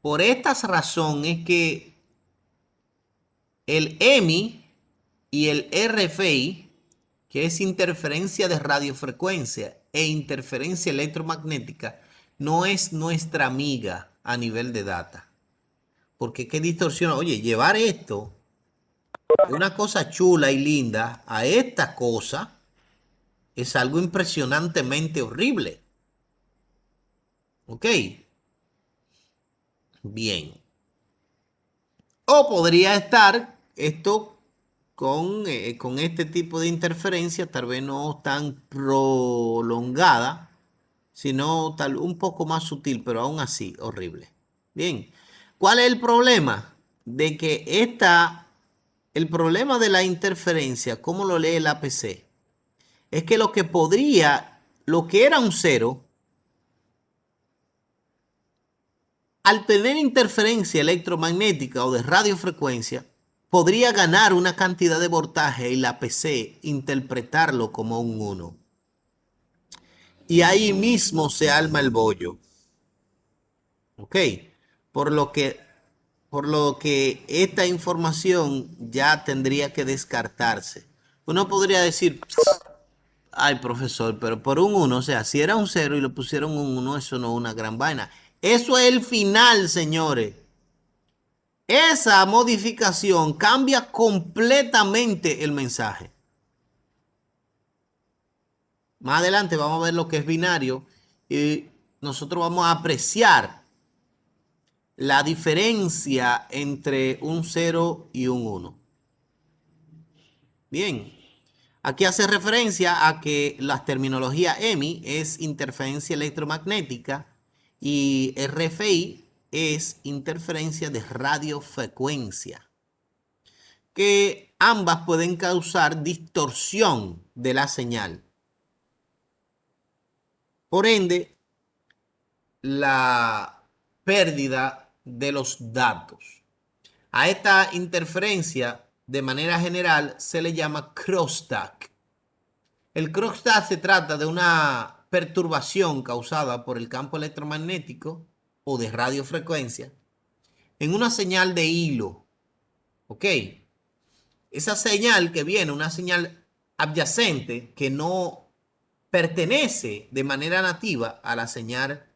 Por esta razón es que el EMI y el RFI, que es interferencia de radiofrecuencia e interferencia electromagnética, no es nuestra amiga a nivel de data. Porque qué distorsiona. Oye, llevar esto de una cosa chula y linda a esta cosa es algo impresionantemente horrible. ¿Ok? Bien. O podría estar esto con este tipo de interferencia, tal vez no tan prolongada, sino tal un poco más sutil, pero aún así horrible. Bien. ¿Cuál es el problema? De que el problema de la interferencia, ¿cómo lo lee el APC? Es que lo que era un cero, al tener interferencia electromagnética o de radiofrecuencia, podría ganar una cantidad de voltaje y la PC interpretarlo como un uno. Y ahí mismo se arma el bollo. ¿Ok? Por lo que, por lo que esta información ya tendría que descartarse. Uno podría decir, ay, profesor, pero por un uno, o sea, si era un cero y le pusieron un uno, eso no es una gran vaina. Eso es el final, señores. Esa modificación cambia completamente el mensaje. Más adelante vamos a ver lo que es binario y nosotros vamos a apreciar la diferencia entre un cero y un uno. Bien, aquí hace referencia a que la terminología EMI es interferencia electromagnética y RFI es interferencia de radiofrecuencia, que ambas pueden causar distorsión de la señal. Por ende, la pérdida de los datos. A esta interferencia, de manera general, se le llama crosstalk. El crosstalk se trata de una perturbación causada por el campo electromagnético o de radiofrecuencia en una señal de hilo. ¿Ok? Esa señal que viene, una señal adyacente que no pertenece de manera nativa a la señal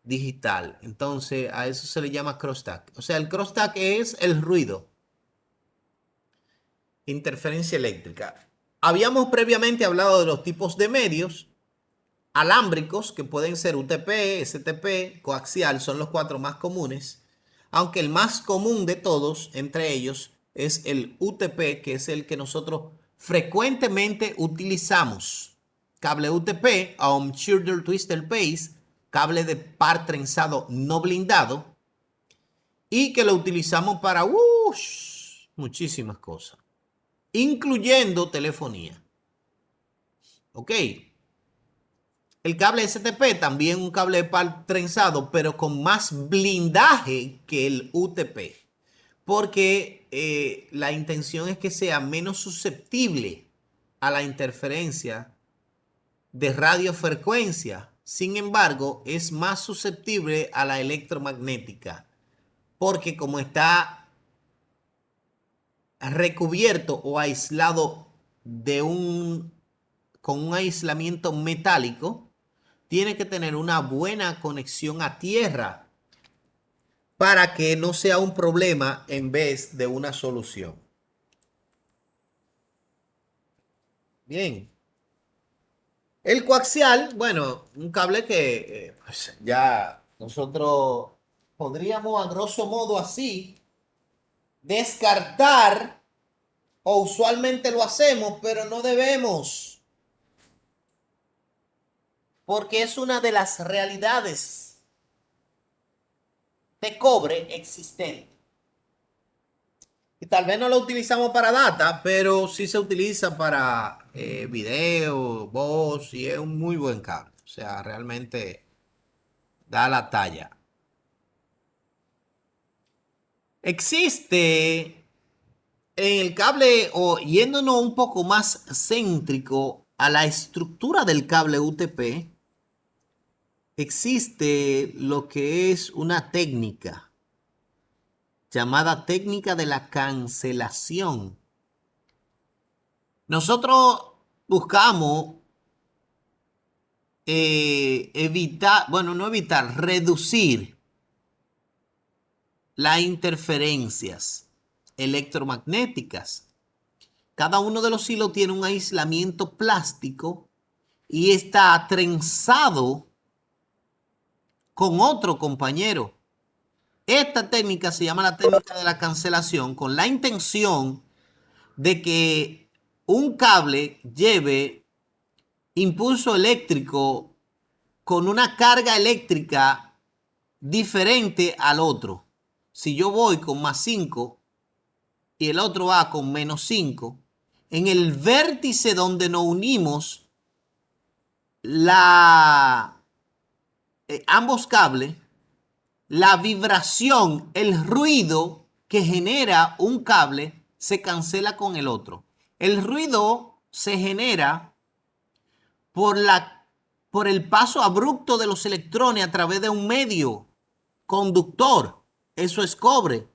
digital. Entonces, a eso se le llama crosstalk. O sea, el crosstalk es el ruido, interferencia eléctrica. Habíamos previamente hablado de los tipos de medios alámbricos, que pueden ser UTP, STP, coaxial, son los cuatro más comunes, aunque el más común de todos, entre ellos, es el UTP, que es el que nosotros frecuentemente utilizamos. Cable UTP, Unshielder Twisted Paste, cable de par trenzado no blindado, y que lo utilizamos para muchísimas cosas, incluyendo telefonía. ¿Ok? El cable STP también un cable de par trenzado, pero con más blindaje que el UTP, porque la intención es que sea menos susceptible a la interferencia de radiofrecuencia. Sin embargo, es más susceptible a la electromagnética, porque como está recubierto o aislado con un aislamiento metálico, tiene que tener una buena conexión a tierra para que no sea un problema en vez de una solución. Bien. El coaxial, bueno, un cable que pues ya nosotros podríamos a grosso modo así descartar, o usualmente lo hacemos, pero no debemos, porque es una de las realidades de cobre existente. Y tal vez no lo utilizamos para data, pero sí se utiliza para video, voz, y es un muy buen cable. O sea, realmente da la talla. Existe en el cable, o yéndonos un poco más céntrico a la estructura del cable UTP, existe lo que es una técnica. llamada técnica de la cancelación. Nosotros buscamos evitar, bueno, no evitar, reducir las interferencias electromagnéticas. Cada uno de los hilos tiene un aislamiento plástico y está trenzado con otro compañero. Esta técnica se llama la técnica de la cancelación, con la intención de que un cable lleve impulso eléctrico con una carga eléctrica diferente al otro. Si yo voy con +5 y el otro va con -5, en el vértice donde nos unimos ambos cables, la vibración, el ruido que genera un cable se cancela con el otro. El ruido se genera por el paso abrupto de los electrones a través de un medio conductor. Eso es cobre.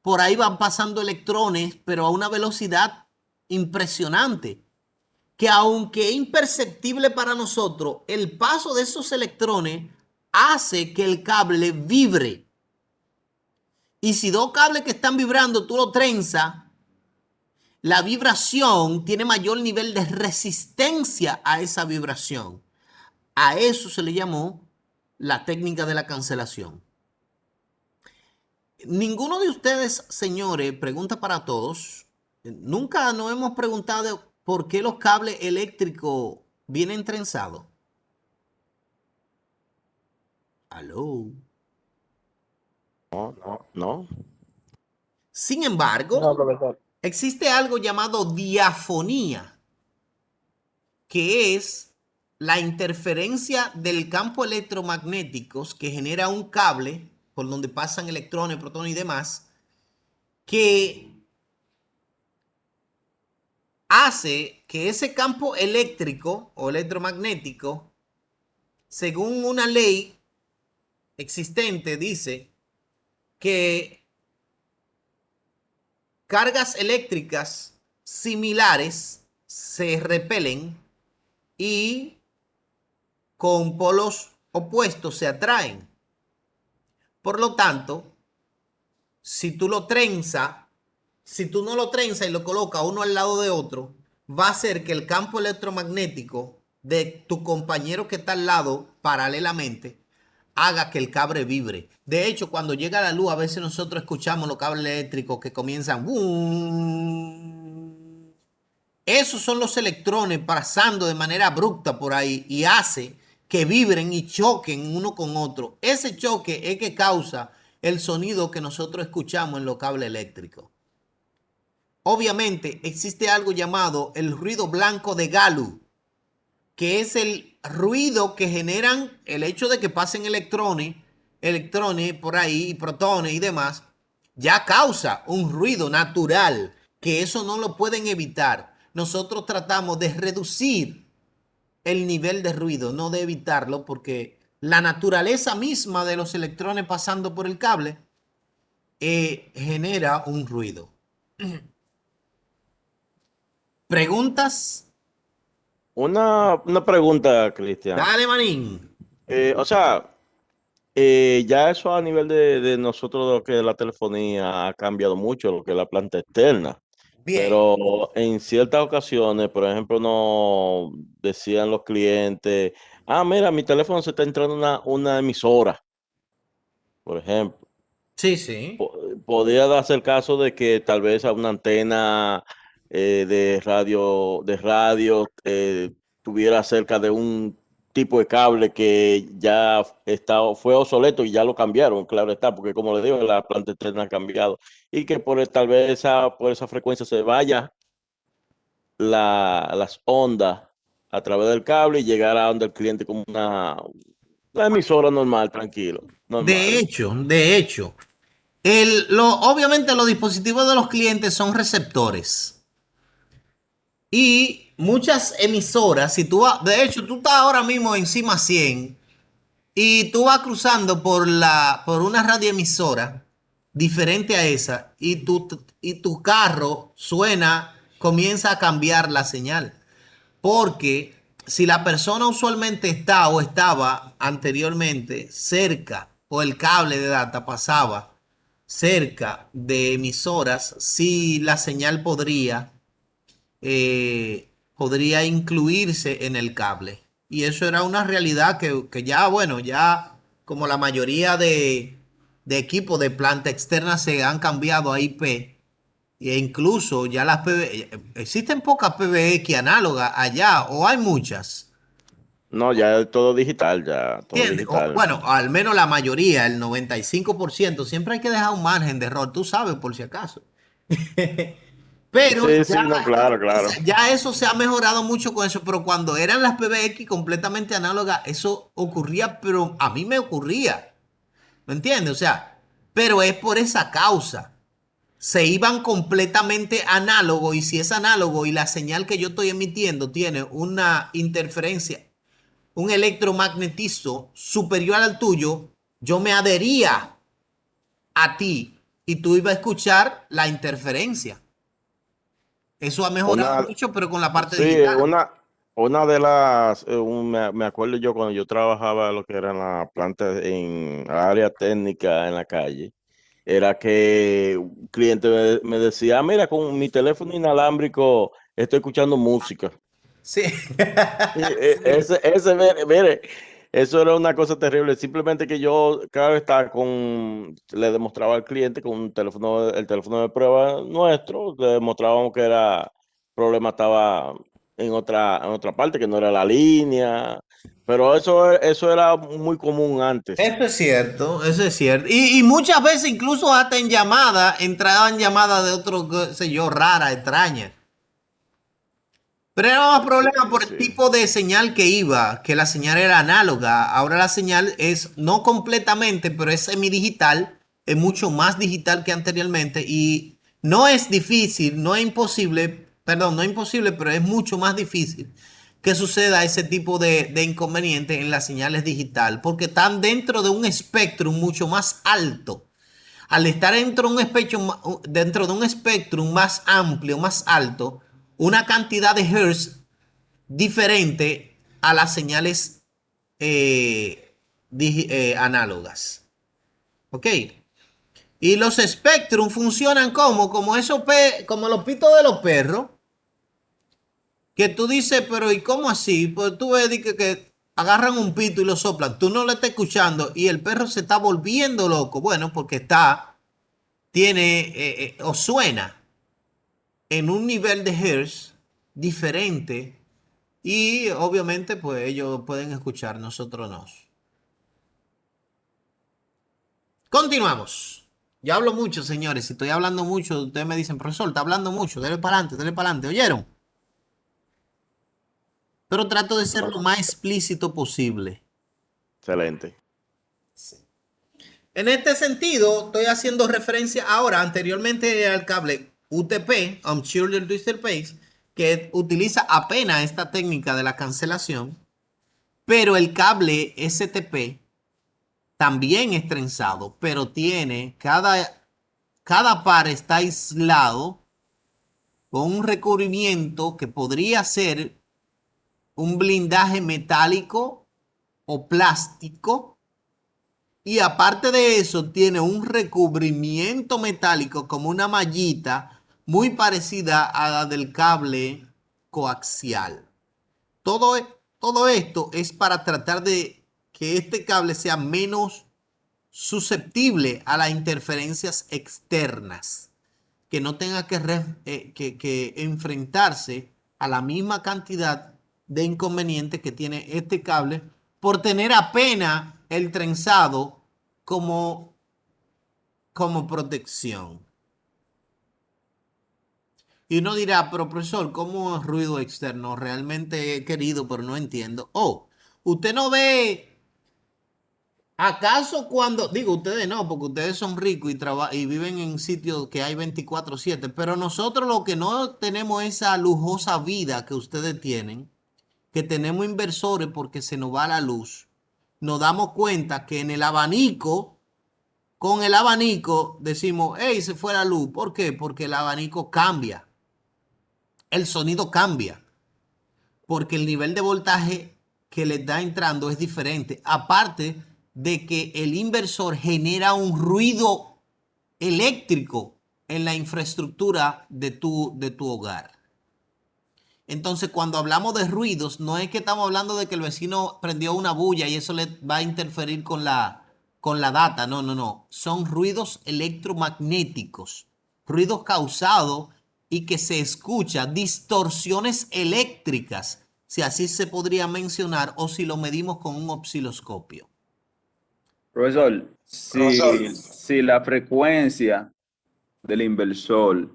Por ahí van pasando electrones, pero a una velocidad impresionante, que aunque es imperceptible para nosotros, el paso de esos electrones hace que el cable vibre. Y si dos cables que están vibrando, tú lo trenzas, la vibración tiene mayor nivel de resistencia a esa vibración. A eso se le llamó la técnica de la cancelación. Ninguno de ustedes, señores, pregunta para todos. Nunca nos hemos preguntado por qué los cables eléctricos vienen trenzados. ¿Aló? No. Sin embargo, No, profesor. existe algo llamado diafonía, que es la interferencia del campo electromagnético que genera un cable por donde pasan electrones, protones y demás, que hace que ese campo eléctrico o electromagnético, según una ley existente, dice que cargas eléctricas similares se repelen y con polos opuestos se atraen. Por lo tanto, si tú no lo trenzas y lo colocas uno al lado de otro, va a hacer que el campo electromagnético de tu compañero que está al lado paralelamente haga que el cable vibre. De hecho, cuando llega la luz, a veces nosotros escuchamos los cables eléctricos que comienzan. Esos son los electrones pasando de manera abrupta por ahí y hace que vibren y choquen uno con otro. Ese choque es que causa el sonido que nosotros escuchamos en los cables eléctricos. Obviamente existe algo llamado el ruido blanco de Galo, que es el ruido que generan el hecho de que pasen electrones por ahí, y protones y demás, ya causa un ruido natural, que eso no lo pueden evitar. Nosotros tratamos de reducir el nivel de ruido, no de evitarlo, porque la naturaleza misma de los electrones pasando por el cable genera un ruido. ¿Preguntas? Una pregunta, Cristian. Dale, manín. O sea, ya eso a nivel de nosotros, lo que es la telefonía, ha cambiado mucho, lo que es la planta externa. Bien. Pero en ciertas ocasiones, por ejemplo, no decían los clientes, mira, mi teléfono se está entrando una emisora, por ejemplo. Sí, sí. Podría darse el caso de que tal vez a una antena de radio tuviera cerca de un tipo de cable que ya fue obsoleto y ya lo cambiaron, claro está, porque como les digo, la planta externa ha cambiado y que tal vez por esa frecuencia se vaya las ondas a través del cable y llegar a donde el cliente como una emisora normal, tranquilo, De normal. hecho, obviamente los dispositivos de los clientes son receptores. Y muchas emisoras, si tú vas, de hecho, tú estás ahora mismo encima 100 y tú vas cruzando por una radioemisora, diferente a esa y tu carro suena, comienza a cambiar la señal. Porque si la persona usualmente está o estaba anteriormente cerca o el cable de data pasaba cerca de emisoras, sí la señal podría incluirse en el cable. Y eso era una realidad que ya, bueno, ya como la mayoría de equipos de planta externa se han cambiado a IP. E incluso ya las existen pocas PBX análogas allá, o hay muchas. No, ya es todo digital, ya, todo ¿Entiendes? O, digital. bueno, al menos la mayoría, el 95%. Siempre hay que dejar un margen de error, tú sabes, por si acaso. Pero Sí, ya, sí, no, claro, claro. ya eso se ha mejorado mucho con eso, pero cuando eran las PBX completamente análogas, eso ocurría, pero a mí me ocurría, ¿me entiendes? O sea, pero es por esa causa. Se iban completamente análogo y si es análogo y la señal que yo estoy emitiendo tiene una interferencia, un electromagnetismo superior al tuyo, yo me adhería a ti y tú ibas a escuchar la interferencia. Eso ha mejorado Una, mucho, pero con la parte sí, digital. una de las, me acuerdo yo cuando yo trabajaba lo que era en la planta, en la área técnica en la calle, era que un cliente me decía, "Ah, mira, con mi teléfono inalámbrico estoy escuchando música. Sí. Sí. Mire, eso era una cosa terrible. Simplemente que yo cada vez estaba le demostraba al cliente con un teléfono, el teléfono de prueba nuestro, le demostrábamos que problema estaba en otra parte, que no era la línea. Pero eso era muy común antes. Eso es cierto, eso es cierto. Y muchas veces incluso hasta en llamada, entraban llamadas de otro, qué sé yo, rara, extraña. Pero era más Sí, problema por el sí. tipo de señal que iba, que la señal era análoga. Ahora la señal es no completamente, pero es semidigital, es mucho más digital que anteriormente y no es difícil, no es imposible, perdón, no es imposible, pero es mucho más difícil que suceda ese tipo de inconveniente en las señales digital, porque están dentro de un espectro mucho más alto. Al estar dentro de un espectro más amplio, más alto, una cantidad de hertz diferente a las señales análogas. ¿Ok? Y los Spectrum funcionan como los pitos de los perros, que tú dices, pero ¿y cómo así? Pues tú ves que agarran un pito y lo soplan, tú no lo estás escuchando y el perro se está volviendo loco. Bueno, porque o suena en un nivel de hertz diferente y obviamente pues ellos pueden escuchar, nosotros no. Continuamos. Yo hablo mucho, señores. Si estoy hablando mucho, ustedes me dicen, profesor, está hablando mucho, dele para adelante. ¿Oyeron? Pero trato de ser No, lo más explícito posible. excelente. En este sentido, estoy haciendo referencia ahora, anteriormente al cable UTP, Unshielded Twisted Pace, que utiliza apenas esta técnica de la cancelación, pero el cable STP también es trenzado, pero tiene cada par está aislado con un recubrimiento que podría ser un blindaje metálico o plástico. Y aparte de eso, tiene un recubrimiento metálico como una mallita muy parecida a la del cable coaxial. Todo, todo esto es para tratar de que este cable sea menos susceptible a las interferencias externas, que no tenga que enfrentarse a la misma cantidad de inconvenientes que tiene este cable por tener apenas el trenzado como, como protección. Y uno dirá, pero profesor, ¿cómo es ruido externo? Realmente he querido, pero no entiendo. Oh, usted no ve. ¿Acaso cuando, digo ustedes no, porque ustedes son ricos y viven en sitios que hay 24/7, pero nosotros lo que no tenemos esa lujosa vida que ustedes tienen, que tenemos inversores porque se nos va la luz, nos damos cuenta que en el abanico Con el abanico decimos, hey, se fue la luz. ¿Por qué? Porque el abanico cambia, el sonido cambia, porque el nivel de voltaje que le está entrando es diferente. Aparte de que el inversor genera un ruido eléctrico en la infraestructura de tu hogar. Entonces, cuando hablamos de ruidos, no es que estamos hablando de que el vecino prendió una bulla y eso le va a interferir con la data. No, no, no. Son ruidos electromagnéticos, ruidos causados y que se escucha, distorsiones eléctricas, si así se podría mencionar, o si lo medimos con un osciloscopio. Profesor, si la frecuencia del inversor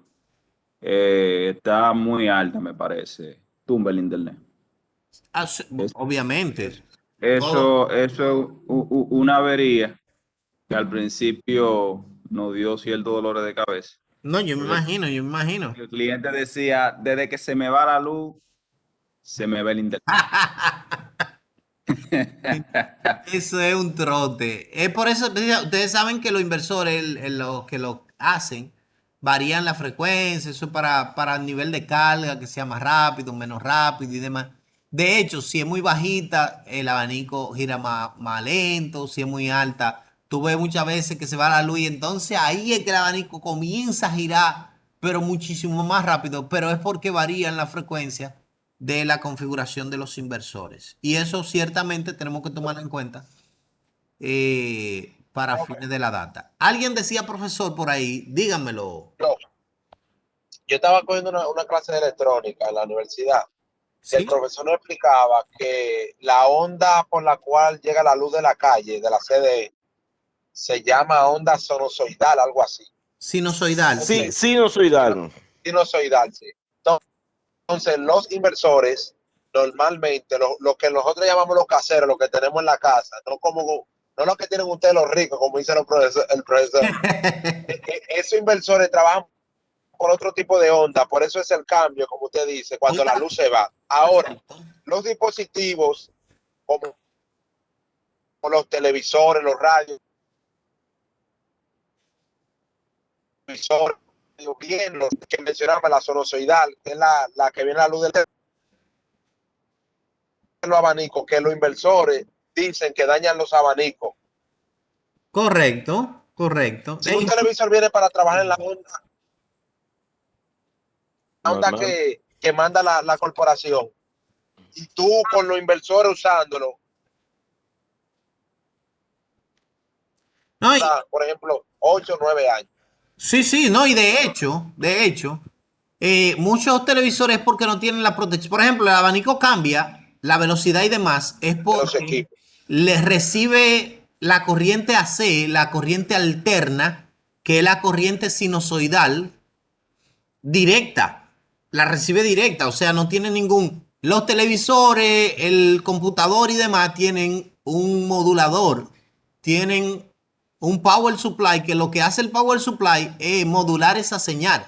está muy alta, me parece, tumba el internet. Es- Obviamente. Todo. eso es una avería que al principio nos dio ciertos dolores de cabeza. No, yo me Porque imagino, yo me imagino. el cliente decía, desde que se me va la luz, se me va el internet. Eso es un trote. Es por eso, ustedes saben que los inversores, los que lo hacen, varían la frecuencia, eso es para el nivel de carga, que sea más rápido, menos rápido y demás. De hecho, si es muy bajita, el abanico gira más lento, si es muy alta, tú ves muchas veces que se va la luz y entonces ahí es que el abanico comienza a girar, pero muchísimo más rápido, pero es porque varían la frecuencia de la configuración de los inversores. Y eso ciertamente tenemos que tomar en cuenta para fines de la data. Alguien decía, profesor, por ahí, díganmelo. No, yo estaba cogiendo una clase de electrónica en la universidad. El ¿Sí? profesor nos explicaba que la onda por la cual llega la luz de la calle, de la sede, se llama onda sinusoidal, algo así. Sinusoidal, Sí, sí. Entonces, sinusoidal. sinusoidad, sí. Entonces, los inversores, normalmente, lo que nosotros llamamos los caseros, lo que tenemos en la casa, no lo que tienen ustedes los ricos, como dice el profesor. Esos inversores trabajan con otro tipo de onda, por eso es el cambio, como usted dice, cuando la luz se va. Ahora, los dispositivos como los televisores, los radios, bien los que mencionaba, la sinusoidal, que es la que viene a la luz del abanico, que los inversores dicen que dañan los abanicos. Correcto, correcto. Si un televisor viene para trabajar en la onda Normal. que manda la corporación, y tú con los inversores usándolo, No, por ejemplo, 8 o 9 años. sí, sí, no, y de hecho, muchos televisores porque no tienen la protección. Por ejemplo, el abanico cambia, la velocidad y demás, es De los porque equipos. les recibe la corriente AC, la corriente alterna, que es la corriente sinusoidal directa. La recibe directa, o sea, no tiene ningún. Los televisores, el computador y demás tienen un modulador, tienen un power supply, que lo que hace el power supply es modular esa señal.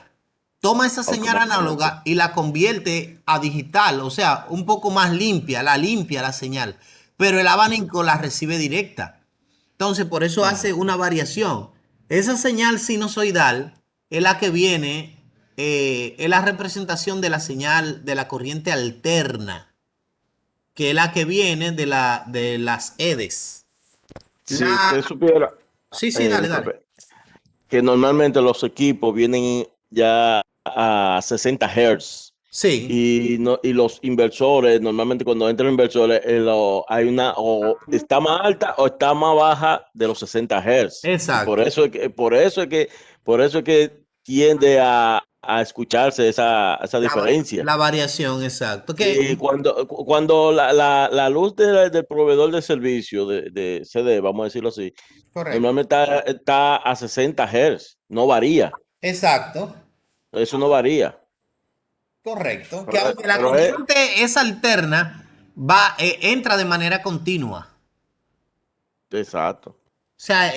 Toma esa señal análoga y la convierte a digital, o sea, un poco más limpia la señal. Pero el abanico la recibe directa. Entonces, por eso hace una variación. Esa señal sinusoidal es la que viene, es la representación de la señal de la corriente alterna, que es la que viene de las EDES. Si usted supiera, Sí, sí, dale, dale. que normalmente los equipos vienen ya a 60 Hz. Sí, Y los inversores, normalmente cuando entran los inversores, hay o está más alta o está más baja de los 60 Hz. Y exacto. por eso es que tiende a escucharse esa diferencia. La variación, exacto. Y cuando la luz del proveedor de servicio de CD, vamos a decirlo así, Correcto. normalmente está a 60 Hz, no varía. Exacto. Eso no varía. Correcto. Que Pero, aunque la pero es, corriente es alterna, entra de manera continua. exacto. O sea,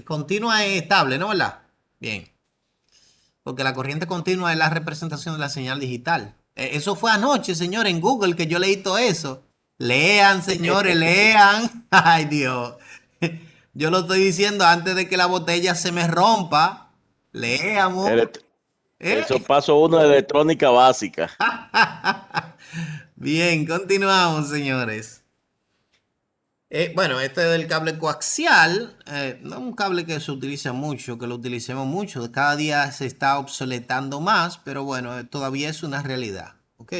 continua es estable, ¿no? ¿Verdad? Bien. Porque la corriente continua es la representación de la señal digital. Eso fue anoche, señor, en Google, que yo leí todo eso. Lean, señores, lean. Ay, Dios. Yo lo estoy diciendo antes de que la botella se me rompa. Leamos. Elect- ¿Eh? Eso paso uno de electrónica básica. Bien, continuamos, señores. Bueno, este del cable coaxial, no es un cable que se utiliza mucho, que lo utilicemos mucho. Cada día se está obsoletando más, pero bueno, todavía es una realidad. ¿Ok?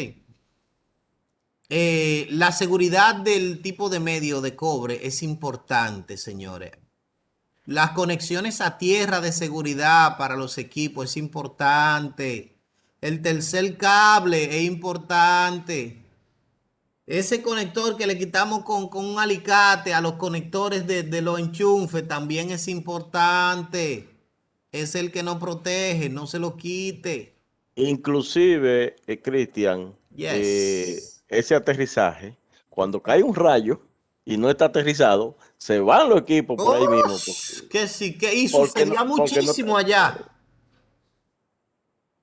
La seguridad del tipo de medio de cobre es importante, señores. Las conexiones a tierra de seguridad para los equipos es importante. El tercer cable es importante. Ese conector que le quitamos con un alicate a los conectores de los enchufes también es importante. Es el que nos protege, no se lo quite. Inclusive, Cristian, Yes. ese aterrizaje, cuando cae un rayo y no está aterrizado, se van los equipos por ahí mismo. Que sí, que y Porque sucedía porque no muchísimo allá.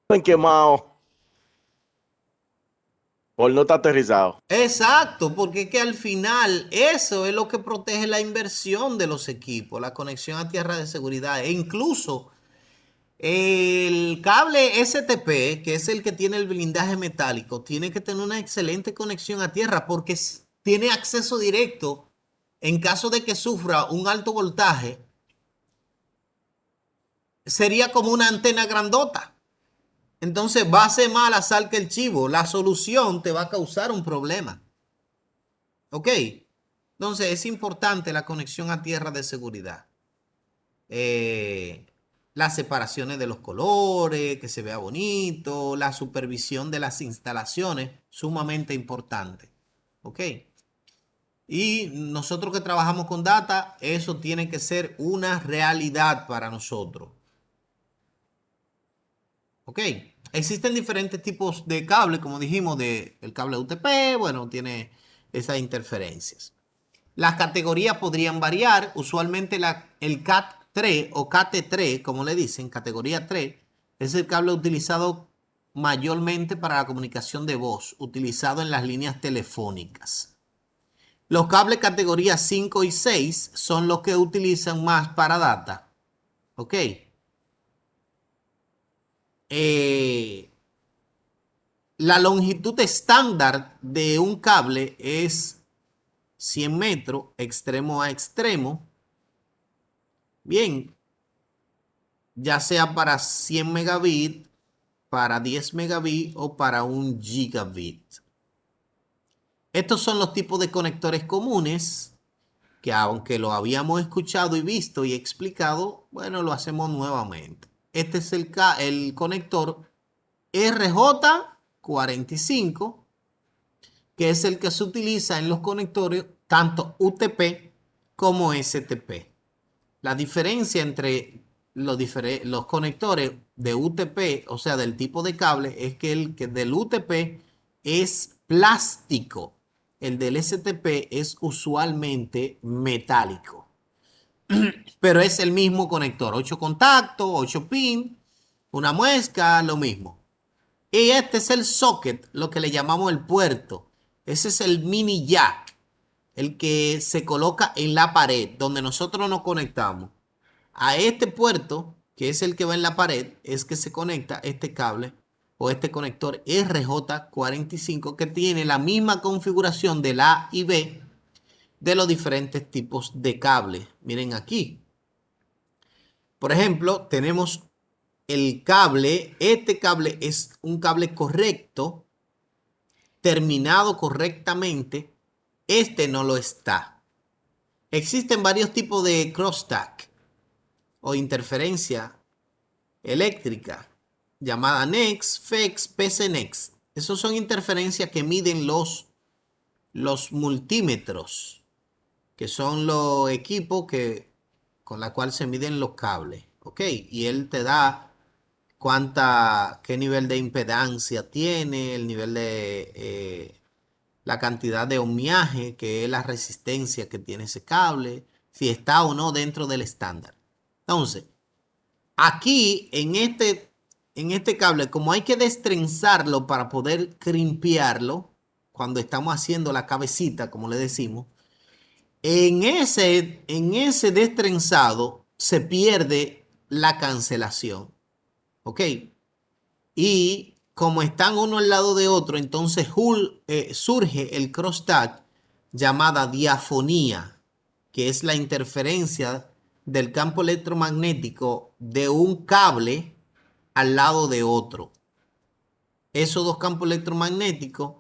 están quemados por no estar aterrizado. Exacto, porque es que al final eso es lo que protege la inversión de los equipos, la conexión a tierra de seguridad e incluso el cable STP, que es el que tiene el blindaje metálico, tiene que tener una excelente conexión a tierra porque tiene acceso directo en caso de que sufra un alto voltaje. Sería como una antena grandota. Entonces va a ser más la sal que el chivo. La solución te va a causar un problema. ¿Ok? Entonces es importante la conexión a tierra de seguridad. Las separaciones de los colores, que se vea bonito, la supervisión de las instalaciones, sumamente importante. ¿Ok? Y nosotros que trabajamos con data, eso tiene que ser una realidad para nosotros. ¿Ok? Existen diferentes tipos de cable, como dijimos, el cable UTP, bueno, tiene esas interferencias. Las categorías podrían variar. Usualmente el CAT3 o KT3, como le dicen, categoría 3, es el cable utilizado mayormente para la comunicación de voz, utilizado en las líneas telefónicas. Los cables categoría 5 y 6 son los que utilizan más para data. ¿Ok? La longitud estándar de un cable es 100 metros, extremo a extremo. Bien, ya sea para 100 megabits, para 10 megabits o para 1 gigabit. Estos son los tipos de conectores comunes que aunque lo habíamos escuchado y visto y explicado, bueno, lo hacemos nuevamente. Este es el conector RJ45, que es el que se utiliza en los conectores tanto UTP como STP. La diferencia entre los conectores de UTP, o sea, del tipo de cable, es que el que del UTP es plástico. El del STP es usualmente metálico. Pero es el mismo conector. 8 contactos, 8 pin, una muesca, lo mismo. Y este es el socket, lo que le llamamos el puerto. Ese es el mini jack, el que se coloca en la pared, donde nosotros nos conectamos. A este puerto, que es el que va en la pared, es que se conecta este cable o este conector RJ45 que tiene la misma configuración del A y B de los diferentes tipos de cable. Miren aquí. Por ejemplo, tenemos el cable. Este cable es un cable correcto, terminado correctamente. Este no lo está. Existen varios tipos de crosstalk o interferencia eléctrica llamada NEX, FEX, PCNex. Esos son interferencias que miden los multímetros, que son los equipos con la cual se miden los cables. ¿Ok? Y él te da qué nivel de impedancia tiene, el nivel de la cantidad de ohmiaje, que es la resistencia que tiene ese cable, si está o no dentro del estándar. Entonces, aquí en este cable, como hay que destrenzarlo para poder crimpearlo, cuando estamos haciendo la cabecita, como le decimos, En ese destrenzado se pierde la cancelación. ¿Ok? Y como están uno al lado de otro, entonces surge el crosstalk llamada diafonía, que es la interferencia del campo electromagnético de un cable al lado de otro. Esos dos campos electromagnéticos,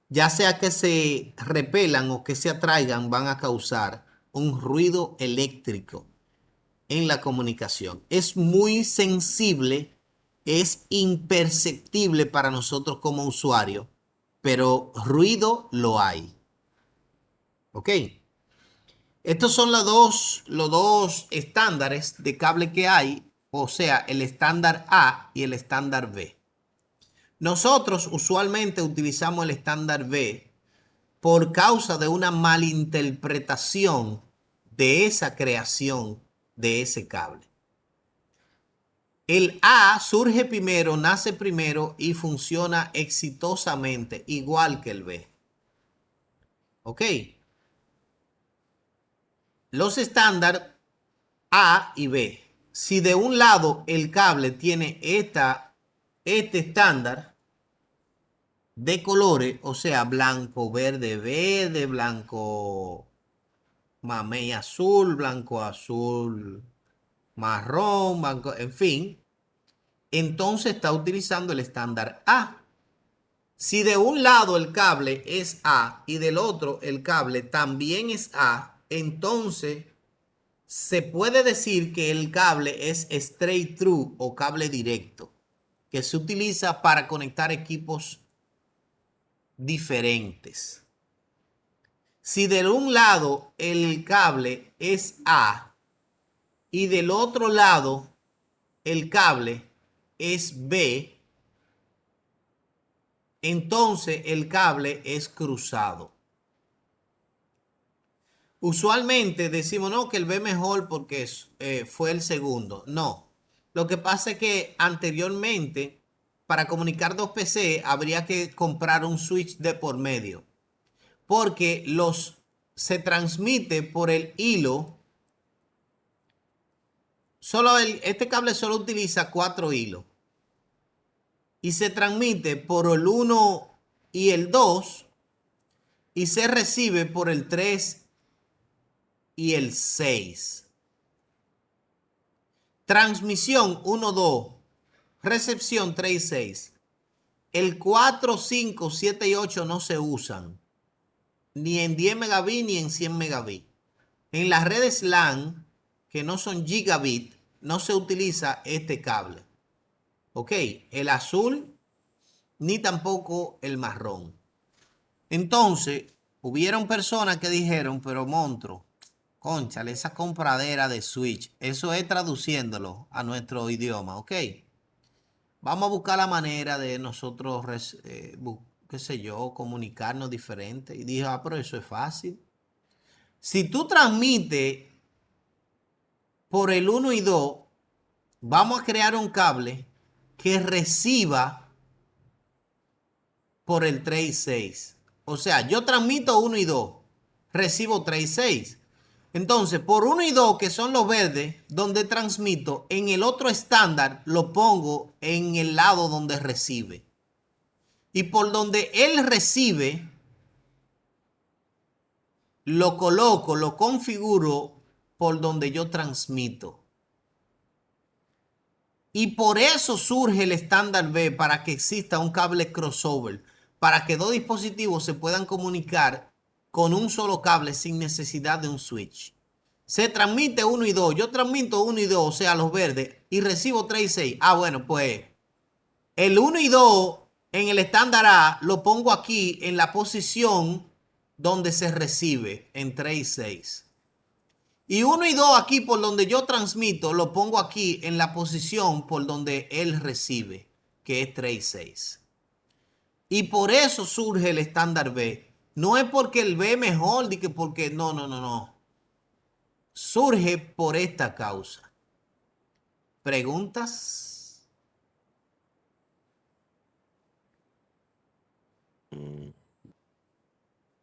ya sea que se repelan o que se atraigan, van a causar un ruido eléctrico en la comunicación. Es muy sensible, es imperceptible para nosotros como usuarios, pero ruido lo hay. ¿Ok? Estos son los dos estándares de cable que hay, o sea, el estándar A y el estándar B. Nosotros usualmente utilizamos el estándar B por causa de una malinterpretación de esa creación de ese cable. El A surge primero, nace primero y funciona exitosamente, igual que el B. ¿Ok? Los estándar A y B. Si de un lado el cable tiene este estándar de colores, o sea, blanco, verde, verde, blanco, mamey azul, blanco, azul, marrón, blanco, en fin, entonces está utilizando el estándar A. Si de un lado el cable es A y del otro el cable también es A, entonces se puede decir que el cable es straight through o cable directo, que se utiliza para conectar equipos diferentes. Si de un lado el cable es A y del otro lado el cable es B, entonces el cable es cruzado. Usualmente decimos, no, que el B mejor porque fue el segundo. No. Lo que pasa es que anteriormente, para comunicar dos PC, habría que comprar un switch de por medio. Porque se transmite por el hilo. Este cable solo utiliza 4 hilos. Y se transmite por el 1 y el 2. Y se recibe por el 3 y el 6. Transmisión 1, 2. Recepción 3 y 6. El 4, 5, 7 y 8 no se usan. Ni en 10 megabit ni en 100 megabit. En las redes LAN, que no son gigabit, no se utiliza este cable. Ok, el azul ni tampoco el marrón. Entonces, hubieron personas que dijeron, pero monstruo, cónchale, esa compradera de switch, eso es traduciéndolo a nuestro idioma, ok. Vamos a buscar la manera de nosotros, qué sé yo, comunicarnos diferente. Y dije, pero eso es fácil. Si tú transmites por el 1 y 2, vamos a crear un cable que reciba por el 3 y 6. O sea, yo transmito 1 y 2, recibo 3 y 6. Entonces, por 1 y 2, que son los verdes, donde transmito, en el otro estándar lo pongo en el lado donde recibe. Y por donde él recibe, lo coloco, lo configuro por donde yo transmito. Y por eso surge el estándar B, para que exista un cable crossover, para que dos dispositivos se puedan comunicar con un solo cable sin necesidad de un switch. Se transmite 1 y 2, yo transmito 1 y 2, o sea, los verdes, y recibo 3 y 6. Ah, bueno, pues el 1 y 2 en el estándar A lo pongo aquí en la posición donde se recibe, en 3 y 6. Y 1 y 2 aquí por donde yo transmito, lo pongo aquí en la posición por donde él recibe, que es 3 y 6. Y por eso surge el estándar B. No es porque el B es mejor, ni que porque no. Surge por esta causa. ¿Preguntas?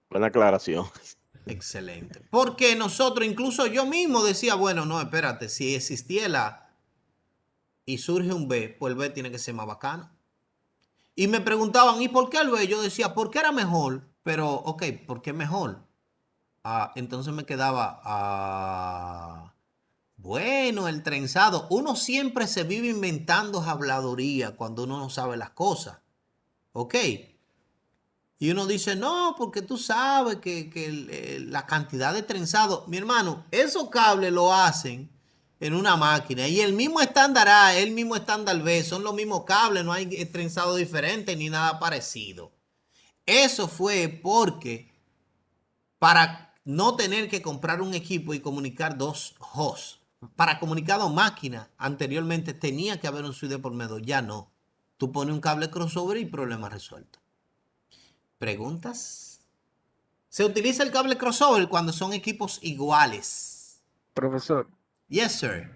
Buena aclaración. Excelente. Porque nosotros, incluso yo mismo decía, bueno, no, espérate, si existía el A y surge un B, pues el B tiene que ser más bacano. Y me preguntaban, ¿y por qué el B? Yo decía, porque era mejor. Pero, ok, ¿por qué mejor? Entonces me quedaba, bueno, el trenzado. Uno siempre se vive inventando habladuría cuando uno no sabe las cosas. ¿Ok? Y uno dice, no, porque tú sabes que la cantidad de trenzado, mi hermano, esos cables lo hacen en una máquina y el mismo estándar A, el mismo estándar B, son los mismos cables, no hay trenzado diferente ni nada parecido. Eso fue porque para no tener que comprar un equipo y comunicar dos hosts, para comunicar dos máquinas, anteriormente tenía que haber un switch de por medio, ya no. Tú pones un cable crossover y problema resuelto. ¿Preguntas? Se utiliza el cable crossover cuando son equipos iguales. Profesor, Yes, sir.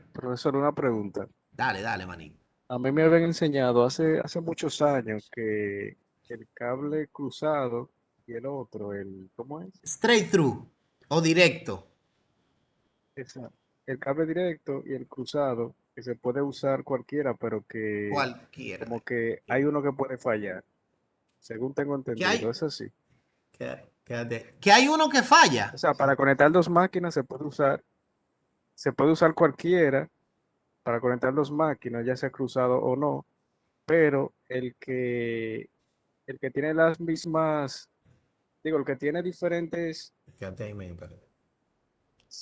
una pregunta. Dale, manín. A mí me habían enseñado hace muchos años que el cable cruzado y el otro, ¿cómo es? Straight through o directo. El cable directo y el cruzado, que se puede usar cualquiera, pero que Cualquiera. como que hay uno que puede fallar, según tengo ¿Qué hay? entendido, es así. Quédate. Que hay uno que falla. O sea, para conectar dos máquinas se puede usar cualquiera para conectar dos máquinas, ya sea cruzado o no, pero el que tiene las mismas, digo, el que tiene diferentes, Quédate ahí, espérate.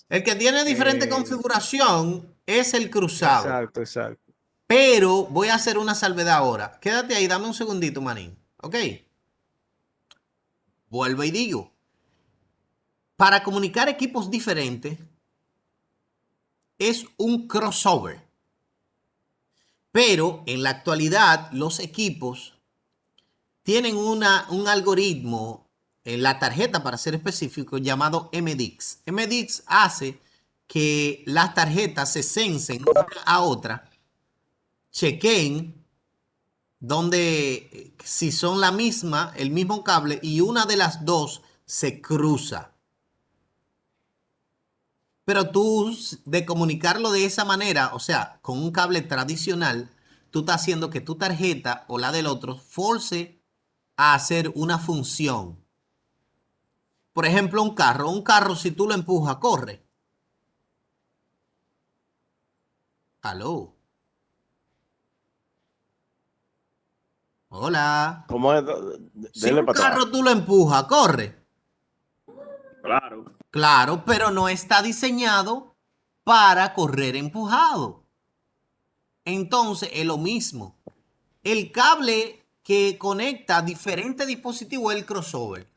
El que tiene diferente configuración es el cruzado. exacto. Pero voy a hacer una salvedad ahora. Quédate ahí, dame un segundito, manín. ¿Ok? Vuelvo y digo. Para comunicar equipos diferentes es un crossover. Pero en la actualidad los equipos tienen un algoritmo en la tarjeta, para ser específico, llamado MDIX. MDIX hace que las tarjetas se censen una a otra, chequen si son la misma, el mismo cable, y una de las dos se cruza. Pero tú, de comunicarlo de esa manera, o sea, con un cable tradicional, tú estás haciendo que tu tarjeta o la del otro force a hacer una función. Por ejemplo, un carro, si tú lo empujas, corre. Aló. Hola. ¿Cómo es? Si un carro tú lo empujas, corre. Claro. Claro, pero no está diseñado para correr empujado. Entonces es lo mismo. El cable que conecta diferentes dispositivos es el crossover.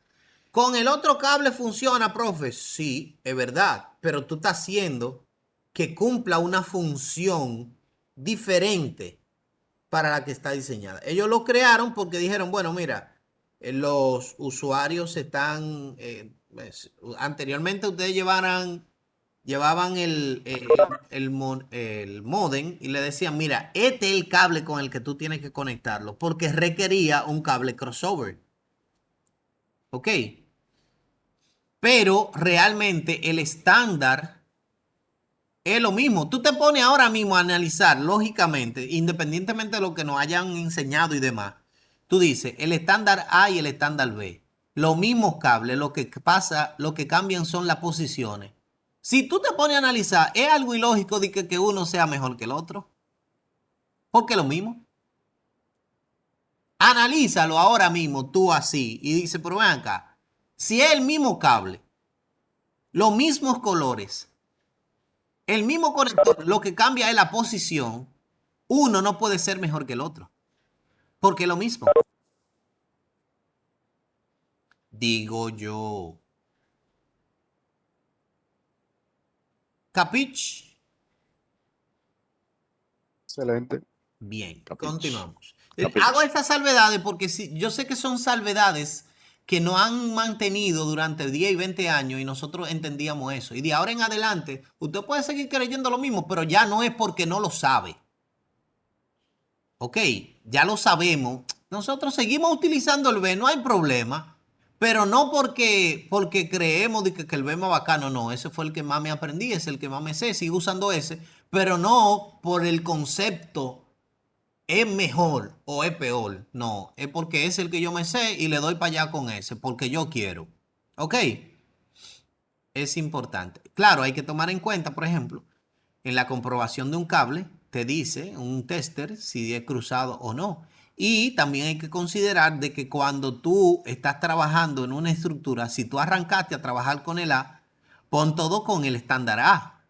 ¿Con el otro cable funciona, profe? Sí, es verdad, pero tú estás haciendo que cumpla una función diferente para la que está diseñada. Ellos lo crearon porque dijeron, bueno, mira, los usuarios están, anteriormente ustedes llevaban el modem y le decían, mira, este es el cable con el que tú tienes que conectarlo, porque requería un cable crossover. ¿Ok? Pero realmente el estándar es lo mismo. Tú te pones ahora mismo a analizar lógicamente, independientemente de lo que nos hayan enseñado y demás. Tú dices, el estándar A y el estándar B. Los mismos cables, lo que pasa, lo que cambian son las posiciones. Si tú te pones a analizar, es algo ilógico de que uno sea mejor que el otro. Porque es lo mismo. Analízalo ahora mismo tú así y dice, pero ven acá, si es el mismo cable, los mismos colores, el mismo conector, lo que cambia es la posición, uno no puede ser mejor que el otro. Porque es lo mismo. Digo yo. ¿Capich? Excelente. Bien, Capich. continuamos. Capich. Hago estas salvedades porque yo sé que son salvedades que nos han mantenido durante 10 y 20 años y nosotros entendíamos eso. Y de ahora en adelante, usted puede seguir creyendo lo mismo, pero ya no es porque no lo sabe. Ok, ya lo sabemos. Nosotros seguimos utilizando el B, no hay problema. Pero no porque creemos de que el B es más bacano, no. Ese fue el que más me aprendí, es el que más me sé, sigo usando ese. Pero no por el concepto es mejor o es peor. No, es porque es el que yo me sé y le doy para allá con ese, porque yo quiero. ¿Ok? Es importante. Claro, hay que tomar en cuenta, por ejemplo, en la comprobación de un cable, te dice un tester si es cruzado o no. Y también hay que considerar de que cuando tú estás trabajando en una estructura, si tú arrancaste a trabajar con el A, pon todo con el estándar A.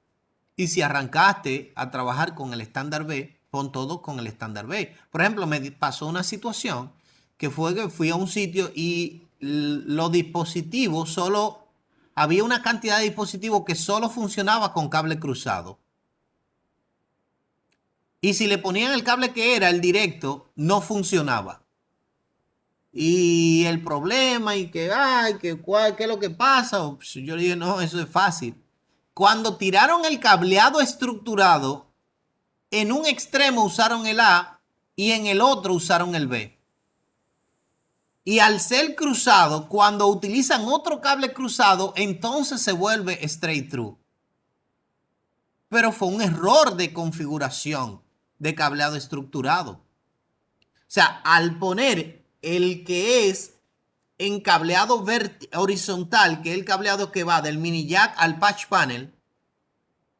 Y si arrancaste a trabajar con el estándar B, pon todo con el estándar B. Por ejemplo, me pasó una situación que fue que fui a un sitio y los dispositivos solo, había una cantidad de dispositivos que solo funcionaba con cable cruzado. Y si le ponían el cable que era el directo, no funcionaba. Y el problema, y que, ay, que cuál, qué es lo que pasa. Pues yo le dije, no, eso es fácil. Cuando tiraron el cableado estructurado, en un extremo usaron el A y en el otro usaron el B. Y al ser cruzado, cuando utilizan otro cable cruzado, entonces se vuelve straight through. Pero fue un error de configuración de cableado estructurado. O sea, al poner el que es en cableado horizontal, que es el cableado que va del mini jack al patch panel,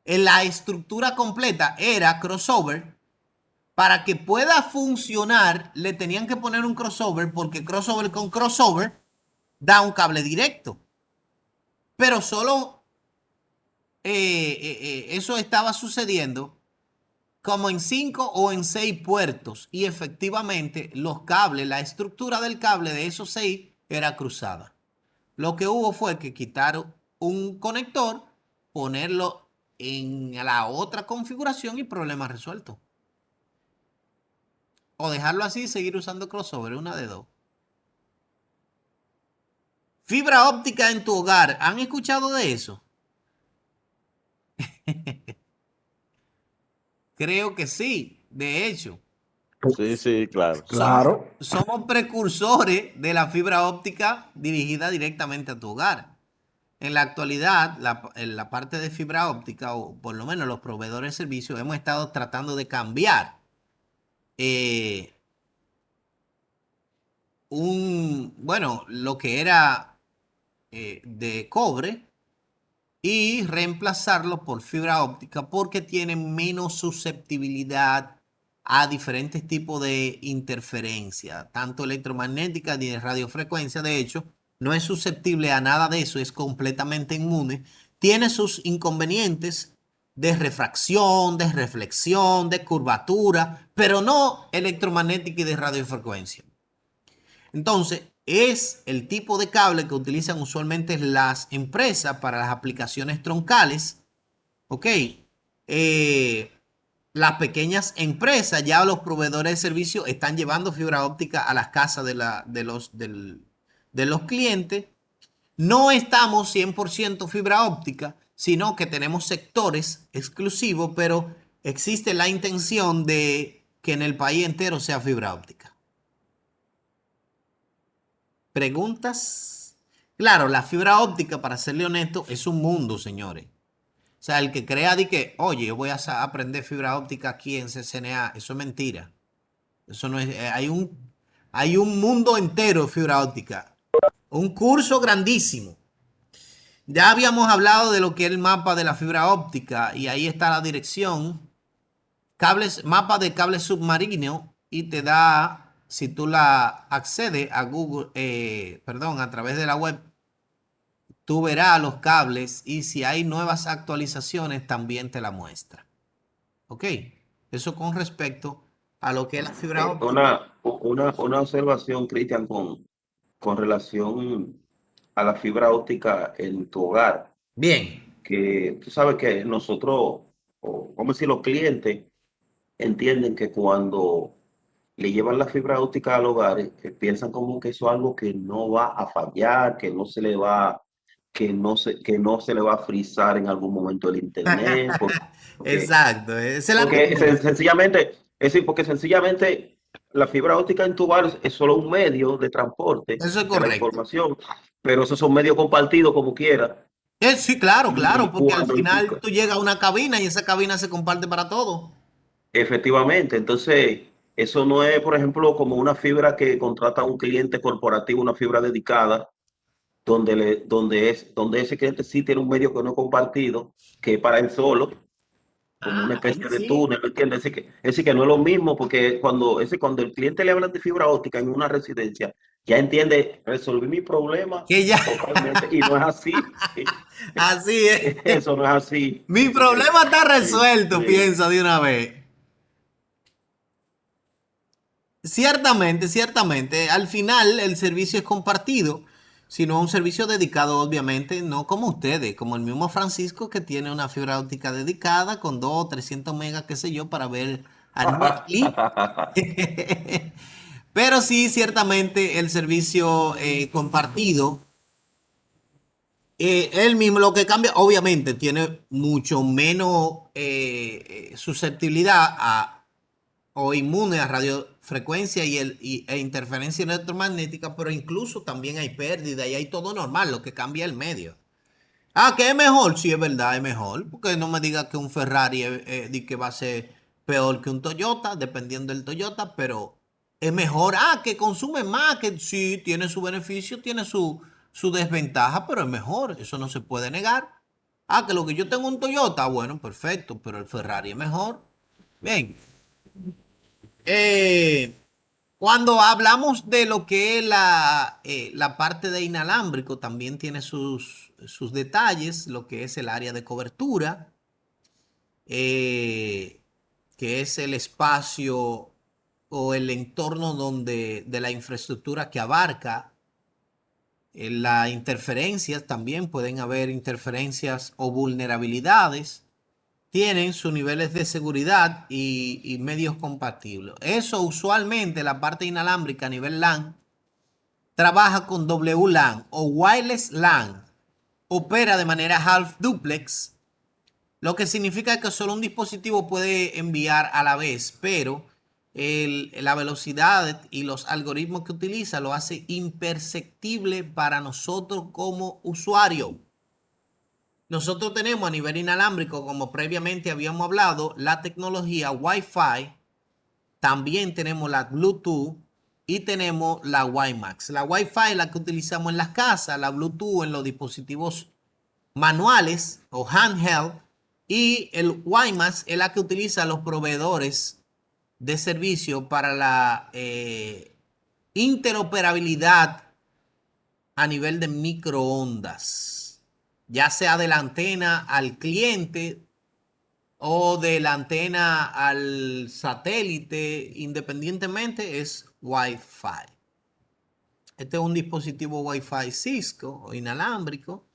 en la estructura completa era crossover. Para que pueda funcionar, le tenían que poner un crossover, porque crossover con crossover da un cable directo. Pero solo eso estaba sucediendo como en 5 o en 6 puertos. Y efectivamente los cables, la estructura del cable de esos 6 era cruzada. Lo que hubo fue que quitaron un conector, ponerlo en la otra configuración y problema resuelto. O dejarlo así y seguir usando crossover, una de dos. Fibra óptica en tu hogar. ¿Han escuchado de eso? Creo que sí, de hecho. Sí, sí, claro. Claro. Somos precursores de la fibra óptica dirigida directamente a tu hogar. En la actualidad, en la parte de fibra óptica, o por lo menos los proveedores de servicios, hemos estado tratando de cambiar lo que era de cobre y reemplazarlo por fibra óptica porque tiene menos susceptibilidad a diferentes tipos de interferencia, tanto electromagnética ni de radiofrecuencia. De hecho, no es susceptible a nada de eso, es completamente inmune. Tiene sus inconvenientes de refracción, de reflexión, de curvatura, pero no electromagnética y de radiofrecuencia. Entonces, es el tipo de cable que utilizan usualmente las empresas para las aplicaciones troncales. Ok. Las pequeñas empresas, ya los proveedores de servicios están llevando fibra óptica a las casas de los clientes. No estamos 100% fibra óptica, sino que tenemos sectores exclusivos, pero existe la intención de que en el país entero sea fibra óptica. ¿Preguntas? Claro, la fibra óptica, para serle honesto, es un mundo, señores. O sea, el que crea de que, oye, yo voy a aprender fibra óptica aquí en CCNA, eso es mentira. Eso no es, hay un mundo entero de fibra óptica. Un curso grandísimo. Ya habíamos hablado de lo que es el mapa de la fibra óptica y ahí está la dirección. Mapa de cable submarino y te da, si tú la accedes a Google, a través de la web, tú verás los cables y si hay nuevas actualizaciones también te la muestra. ¿Ok? Eso con respecto a lo que es la fibra óptica. Una observación, Cristian, con relación a la fibra óptica en tu hogar, Bien. que tú sabes que nosotros, o vamos a decir, los clientes entienden que cuando le llevan la fibra óptica al hogar, piensan como que eso es algo que no va a fallar, que no se le va, que no se le va a frizar en algún momento el internet, porque, Exacto. Esa es la porque tendencia. sencillamente, es decir, porque sencillamente la fibra óptica en tu barrio es solo un medio de transporte Eso es de la correcto. información, pero esos son medios compartidos como quiera. Sí, claro, Y claro, porque al cuando final tú llegas a una cabina y esa cabina se comparte para todo. efectivamente, entonces eso no es, por ejemplo, como una fibra que contrata un cliente corporativo, una fibra dedicada, donde ese cliente sí tiene un medio que no es compartido, que es para él solo, como una Ah, ahí especie de sí. túnel, ¿me entiendes? Ese que no es lo mismo, porque cuando el cliente le habla de fibra óptica en una residencia, ya entiende, resolví mi problema Que ya, totalmente, y no es así. así es. Eso no es así. Mi problema está Sí, resuelto, sí. piensa de una vez. Ciertamente, ciertamente. Al final el servicio es compartido, sino un servicio dedicado, obviamente, no como ustedes, como el mismo Francisco que tiene una fibra óptica dedicada con 200 o 300 megas, qué sé yo, para ver a Netflix. Pero sí, ciertamente el servicio compartido, él mismo lo que cambia, obviamente, tiene mucho menos susceptibilidad o inmune a radiofrecuencia e interferencia electromagnética, pero incluso también hay pérdida y hay todo normal, lo que cambia el medio. Ah, que es mejor, sí es verdad, es mejor, porque no me diga que un Ferrari di que va a ser peor que un Toyota, dependiendo del Toyota, pero es mejor. Ah, que consume más, que sí, tiene su beneficio, tiene su desventaja, pero es mejor, eso no se puede negar. Ah, que lo que yo tengo un Toyota, bueno, perfecto, pero el Ferrari es mejor. Bien, eh, cuando hablamos de lo que es la parte de inalámbrico, también tiene sus detalles, lo que es el área de cobertura, eh, que es el espacio o el entorno de la infraestructura que abarca. Las interferencias también pueden haber interferencias o vulnerabilidades, tienen sus niveles de seguridad y medios compatibles. Eso usualmente la parte inalámbrica a nivel LAN trabaja con WLAN o Wireless LAN. Opera de manera half duplex, lo que significa que solo un dispositivo puede enviar a la vez, pero la velocidad y los algoritmos que utiliza lo hace imperceptible para nosotros como usuario. Nosotros tenemos a nivel inalámbrico, como previamente habíamos hablado, la tecnología Wi-Fi, también tenemos la Bluetooth y tenemos la WiMAX. La Wi-Fi es la que utilizamos en las casas, la Bluetooth en los dispositivos manuales o handheld y el WiMAX es la que utiliza los proveedores de servicio para la interoperabilidad a nivel de microondas, ya sea de la antena al cliente o de la antena al satélite, independientemente es Wi-Fi. Este es un dispositivo Wi-Fi Cisco o inalámbrico.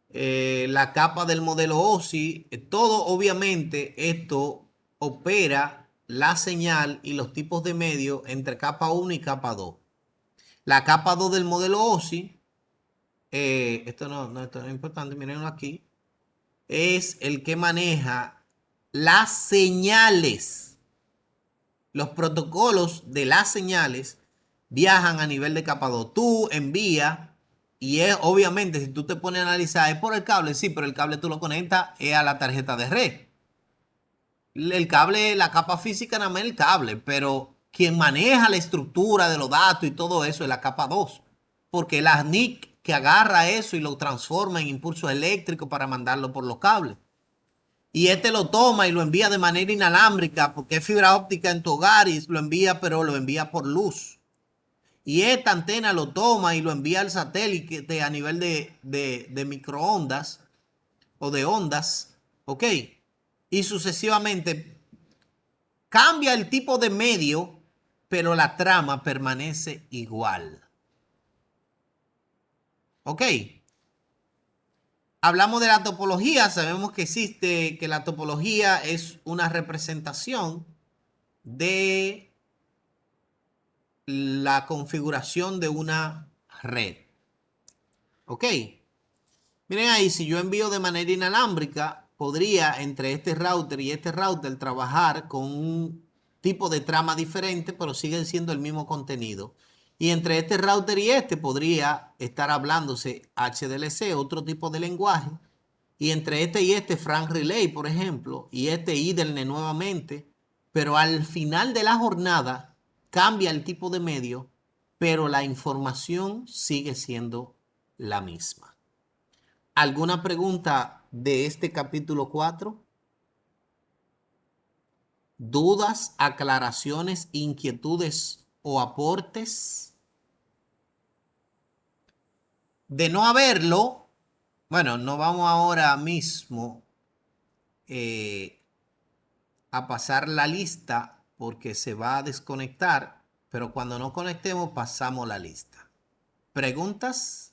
La capa del modelo OSI, todo obviamente esto opera la señal y los tipos de medios entre capa 1 y capa 2. La capa 2 del modelo OSI, esto no es importante, mirenlo aquí, es el que maneja las señales. Los protocolos de las señales viajan a nivel de capa 2. Tú envías y es obviamente, si tú te pones a analizar, es por el cable, sí, pero el cable tú lo conectas a la tarjeta de red. El cable, la capa física nada más es el cable, pero quien maneja la estructura de los datos y todo eso es la capa 2. Porque la NIC que agarra eso y lo transforma en impulso eléctrico para mandarlo por los cables. Y este lo toma y lo envía de manera inalámbrica porque es fibra óptica en tu hogar y lo envía, pero lo envía por luz. Y esta antena lo toma y lo envía al satélite a nivel de microondas o de ondas, ¿ok? Y sucesivamente cambia el tipo de medio, pero la trama permanece igual. ¿Ok? Hablamos de la topología, sabemos que existe, que la topología es una representación de la configuración de una red. ¿Ok? Miren ahí, si yo envío de manera inalámbrica, podría entre este router y este router trabajar con tipo de trama diferente, pero siguen siendo el mismo contenido. Y entre este router y este podría estar hablándose HDLC, otro tipo de lenguaje. Y entre este y este, Frank Relay, por ejemplo, y este Ethernet nuevamente. Pero al final de la jornada cambia el tipo de medio, pero la información sigue siendo la misma. ¿Alguna pregunta de este capítulo 4? ¿Dudas, aclaraciones, inquietudes o aportes? De no haberlo, bueno, no vamos ahora mismo a pasar la lista porque se va a desconectar, pero cuando nos conectemos pasamos la lista. ¿Preguntas?